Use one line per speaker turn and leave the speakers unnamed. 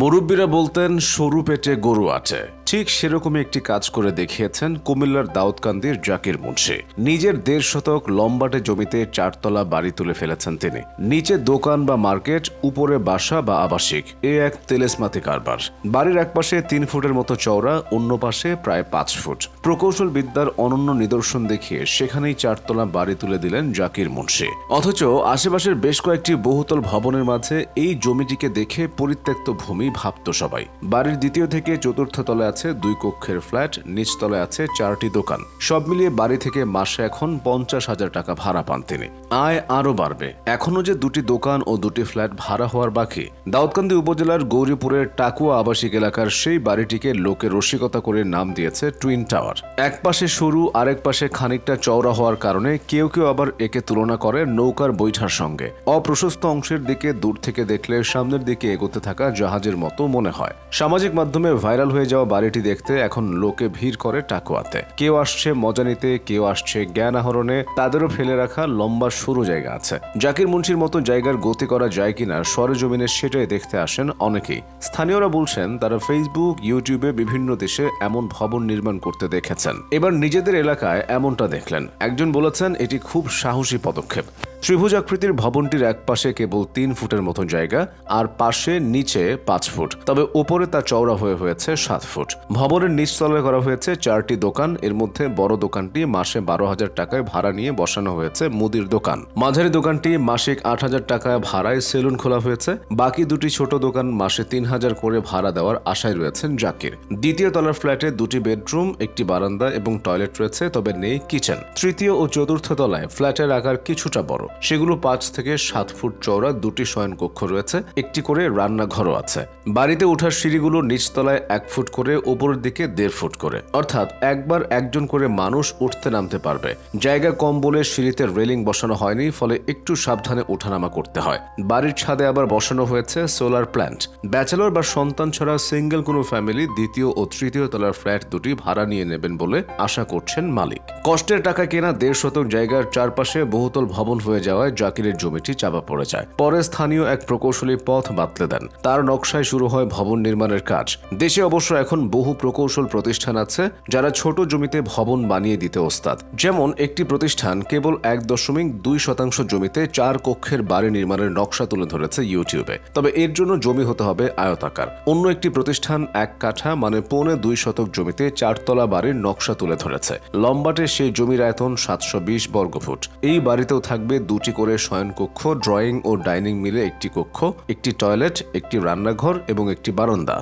মুরব্বীরা বলতেন সরু পেটে গরু আছে। ঠিক সেরকমই একটি কাজ করে দেখিয়েছেন কুমিল্লার দাউদকান্দির জাকির মুন্সি। নিজের ১.৫ শতক লম্বাটে জমিতে ৪তলা বাড়ি তুলে ফেলেছেন তিনি। নিচে দোকান বা মার্কেট, উপরে বাসা বা আবাসিক। এক তেলেসমাতি কারবার। বাড়ির একপাশে ৩ ফুটের মতো চওড়া, অন্য পাশে প্রায় ৫ ফুট। প্রকৌশল বিদ্যার অনন্য নিদর্শন দেখিয়ে সেখানেই ৪তলা বাড়ি তুলে দিলেন জাকির মুন্সি। অথচ আশেপাশের বেশ কয়েকটি বহুতল ভবনের মাঝে এই জমিটিকে দেখে পরিত্যক্ত ভূমি ভাবত সবাই। বাড়ির ২য় থেকে ৪র্থ তলায় আছে ২ কক্ষের ফ্ল্যাট, নিচতলায় আছে ৪টি দোকান। সব মিলিয়ে বাড়ি থেকে মাসে এখন ৫০,০০০ টাকা ভাড়া পান তিনি। আয় আরও বাড়বে। এখনও যে ২টি দোকান ও ২টি ফ্ল্যাট ভাড়া হওয়ার বাকি। দাউদকান্দি উপজেলার গৌরীপুরের টাকুয়া আবাসিক এলাকার সেই বাড়িটিকে লোকে রসিকতা করে নাম দিয়েছে টুইন টাওয়ার। এক পাশে সরু, আরেক পাশে খানিকটা চওড়া হওয়ার কারণে কেউ কেউ আবার একে তুলনা করে নৌকার বৈঠার সঙ্গে। অপ্রশস্ত অংশের দিকে দূর থেকে দেখলে সামনের দিকে এগোতে থাকা জাহাজের মতো মনে হয়। সামাজিক মাধ্যমে ভাইরাল হয়ে যাওয়া বাড়িটি দেখতে এখন লোকে ভিড় করে টাকুয়াতে। কেউ আসছে মজা নিতে, কেউ আসছে জ্ঞান আহরণে। তাদেরও ফেলে রাখা লম্বা সরু জায়গা আছে। জাকির মুন্সির মতো জায়গার গতি করা যায় কিনা সরেজমিনে সেটাই দেখতে আসেন অনেকেই। স্থানীয়রা বলছেন তারা ফেসবুক, ইউটিউবে বিভিন্ন দেশে এমন ভবন নির্মাণ করতে দেখেছেন। এবার নিজেদের এলাকায় এমনটা দেখলেন। একজন বলেছেন এটি খুব সাহসী পদক্ষেপ। ত্রিভুজ আকৃতির ভবনটির এক পাশে কেবল ৩ ফুটের মতো জায়গা, আর পাশে নিচে ৫ ফুট, তবে ওপরে তা চওড়া হয়েছে ৭ ফুট। ভবনের নিচতলায় করা হয়েছে ৪টি দোকান। এর মধ্যে বড় দোকানটি মাসে ১২,০০০ টাকায় ভাড়া নিয়ে বসানো হয়েছে মুদির দোকান। মাঝারি দোকানটি মাসিক ৮,০০০ টাকায় ভাড়ায় সেলুন খোলা হয়েছে। বাকি দুটি ছোট দোকান মাসে ৩,০০০ করে ভাড়া দেওয়ার আশায় রয়েছেন জাকির। ২য় তলার ফ্ল্যাটে ২টি বেডরুম, একটি বারান্দা এবং টয়লেট রয়েছে, তবে নেই কিচেন। ৩য় ও ৪র্থ তলায় ফ্ল্যাটের আকার কিছুটা বড়। সেগুলো ৫ থেকে ৭ ফুট চওড়া। ২টি শয়নকক্ষ রয়েছে, একটি করে রান্নাঘরও আছে। বাড়িতে ওঠার সিঁড়িগুলো নিচতলায় ১ ফুট করে, উপরের দিকে ১.৫ ফুট করে, অর্থাৎ একবার একজন করে মানুষ উঠতে নামতে পারবে। জায়গা কম বলে সিঁড়িতে রেলিং বসানো হয়নি, ফলে একটু সাবধানে ওঠানামা করতে হয়। বাড়ির ছাদে আবার বসানো হয়েছে সোলার প্ল্যান্ট। ব্যাচেলর বা সন্তান ছাড়া সিঙ্গেল কোনো ফ্যামিলি ২য় ও ৩য় তলার ফ্ল্যাট দুটি ভাড়া নিয়ে নেবেন বলে আশা করছেন মালিক। কষ্টের টাকা কেনা ১.৫ শতক জায়গার চারপাশে বহুতল ভবন হয়ে যাওয়ায় জাকিরের জমিটি চাপা পড়ে যায়। পরে স্থানীয় এক প্রকৌশলী পথ বাতলে দেন। তার নকশায় শুরু হয় ভবন নির্মাণের কাজ। দেশে অবশ্য এখন বহু প্রকৌশল প্রতিষ্ঠান আছে যারা ছোট জমিতে ভবন বানিয়ে দিতে ওস্তাদ। যেমন একটি প্রতিষ্ঠান কেবল ১.২ শতাংশ জমিতে ৪ কক্ষের বাড়ি নির্মাণের নকশা তুলে ধরেছে ইউটিউবে। তবে এর জন্য জমি হতে হবে আয়তাকার। অন্য একটি প্রতিষ্ঠান ১ কাঠা মানে ২.৫ শতক জমিতে ৪তলা বাড়ির নকশা তুলে ধরেছে। লম্বাটে সেই জমির আয়তন ৭২০ বর্গফুট। এই বাড়িতেও থাকবে ২টি করে শয়নকক্ষ, ড্রয়িং ও ডাইনিং মিলে একটি কক্ষ, একটি টয়লেট, একটি রান্নাঘর এবং একটি বারান্দা।